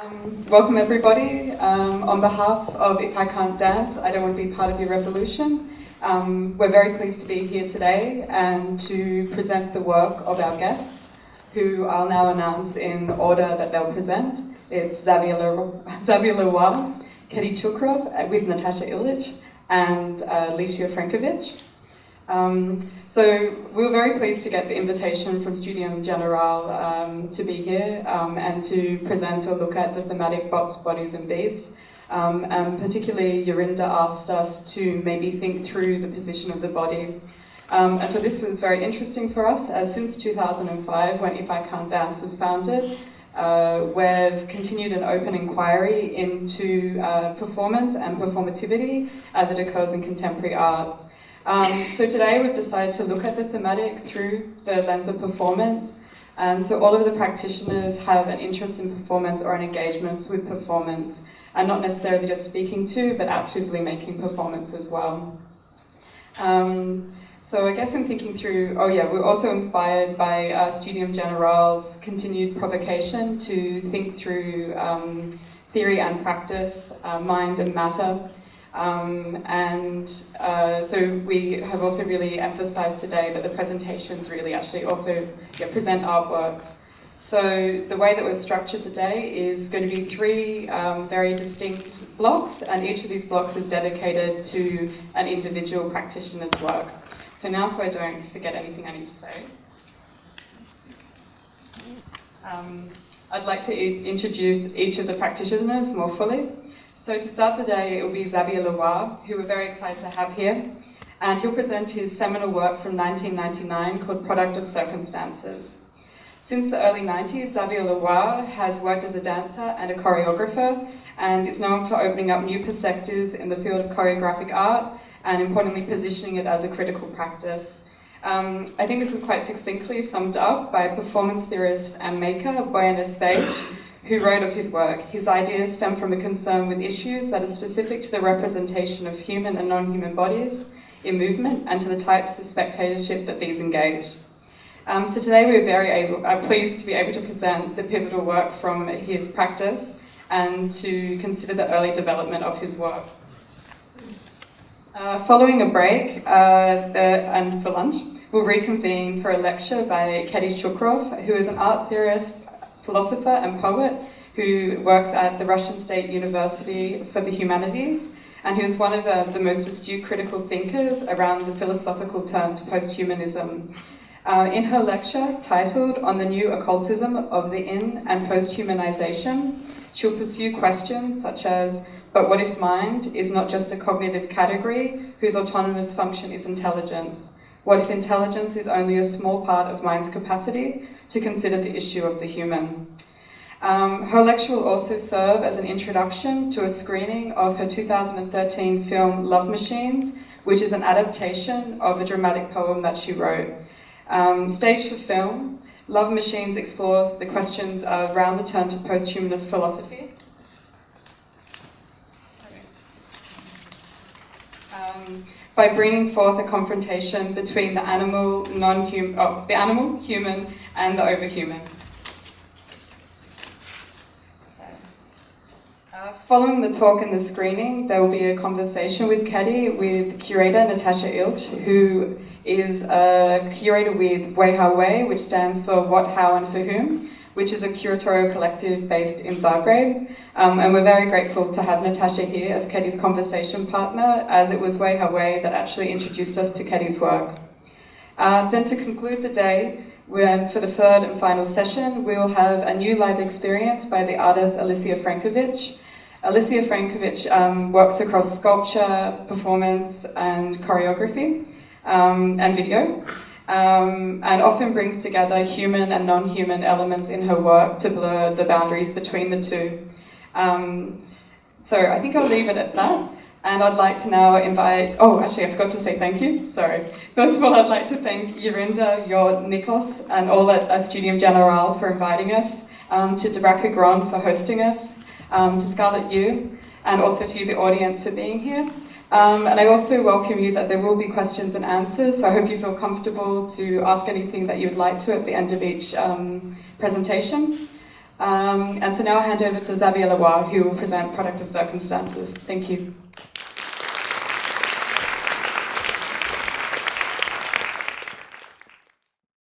Welcome everybody. On behalf of If I Can't Dance, I Don't Want to Be Part of Your Revolution, we're very pleased to be here today and to present the work of our guests, who I'll now announce in order that they'll present. It's Xavier Le Roy, Keti Chukhrov with Natasha Illich, and Alicia Frankovich. So we were very pleased to get the invitation from Studium Generale to be here and to present or look at the thematic bots, bodies and beasts. And particularly Yorinda asked us to maybe think through the position of the body. And so this was very interesting for us, as since 2005, when If I Can't Dance was founded, we've continued an open inquiry into performance and performativity as it occurs in contemporary art. So today we've decided to look at the thematic through the lens of performance, and so all of the practitioners have an interest in performance or an engagement with performance, and not necessarily just speaking to, but actively making performance as well. So I guess in thinking through, we're also inspired by Studium Generale's continued provocation to think through theory and practice, mind and matter. So we have also really emphasised today that the presentations really actually also present artworks. So the way that we've structured the day is going to be three very distinct blocks, and each of these blocks is dedicated to an individual practitioner's work. So now, so I don't forget anything I need to say, I'd like to introduce each of the practitioners more fully. So to start the day, it will be Xavier Le Roy, who we're very excited to have here, and he'll present his seminal work from 1999 called Product of Circumstances. Since the early 90s, Xavier Le Roy has worked as a dancer and a choreographer, and is known for opening up new perspectives in the field of choreographic art, and importantly positioning it as a critical practice. I think this was quite succinctly summed up by performance theorist and maker Boyanis Vage, who wrote of his work. His ideas stem from a concern with issues that are specific to the representation of human and non-human bodies in movement and to the types of spectatorship that these engage. So today we're pleased to be able to present the pivotal work from his practice and to consider the early development of his work. Following a break and for lunch, we'll reconvene for a lecture by Keti Chukhrov, who is an art theorist, philosopher and poet who works at the Russian State University for the Humanities, and who's one of the most astute critical thinkers around the philosophical turn to posthumanism. In her lecture, titled On the New Occultism of the In and Posthumanization, she'll pursue questions such as, but what if mind is not just a cognitive category whose autonomous function is intelligence? What if intelligence is only a small part of mind's capacity to consider the issue of the human? Her lecture will also serve as an introduction to a screening of her 2013 film Love Machines, which is an adaptation of a dramatic poem that she wrote. Staged for film, Love Machines explores the questions around the turn to posthumanist philosophy. By bringing forth a confrontation between the animal, human, and the overhuman. Following the talk and the screening, there will be a conversation with Keti with curator Natasha Illich, who is a curator with Wei How Wei, which stands for What, How and For Whom, which is a curatorial collective based in Zagreb. And we're very grateful to have Natasha here as Keti's conversation partner, as it was Wei How Wei that actually introduced us to Keti's work. Then to conclude the day, for the third and final session, we will have a new live experience by the artist Alicia Frankovich. Alicia Frankovich works across sculpture, performance and choreography and video. And often brings together human and non-human elements in her work to blur the boundaries between the two. So I think I'll leave it at that, and I'd like to now invite, I forgot to say thank you, sorry. First of all, I'd like to thank Yorinda, Nikos, and all at Studium Generale for inviting us, to Brakke Grond for hosting us, to Scarlett Yu, and also to you, the audience, for being here. And I also welcome you that there will be questions and answers, so I hope you feel comfortable to ask anything that you would like to at the end of each presentation. And so now I'll hand over to Xavier Le Roy, who will present Product of Circumstances. Thank you.